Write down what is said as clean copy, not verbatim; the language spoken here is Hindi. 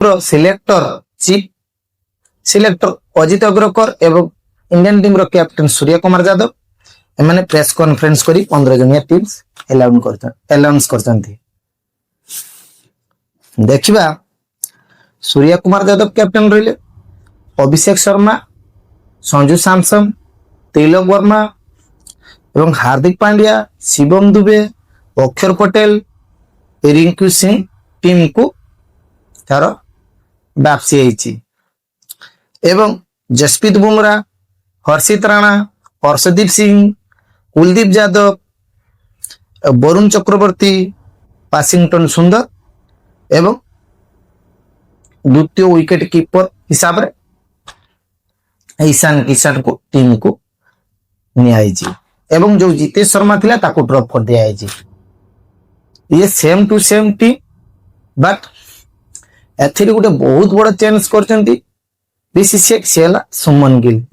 सिलेक्टर चीफ सिलेक्टर अजित अग्रकर एवं इंडियन टीम रो कैप्टन सूर्य कुमार यादव एमाने प्रेस कॉन्फ्रेंस करी 15 जनिया टीम्स अनाउंस करछंती। देखिबा सूर्य कुमार यादव कैप्टन रहिले, अभिषेक शर्मा, संजू सैमसन, तिलक वर्मा एवं हार्दिक पांड्या, शिवम दुबे, अक्षर पटेल, रिंकू सिंह टीम को तार वापसी होईची एवं जसप्रीत बुमराह, हर्षित राणा, हर्षदीप सिंह, कुलदीप यादव, वरुण चक्रवर्ती, वाशिंगटन सुंदर एवं द्वितीय विकेट कीपर हिसाब रे ईशान किशन को टीम को नियाईची एवं जो जितेश शर्मा थिला ताको ड्रॉप कर दिया है। ये same to same team but एथिरे गोटे बहुत बड़ा चेंज करचंती बीसीसीआई से सुमन गिल।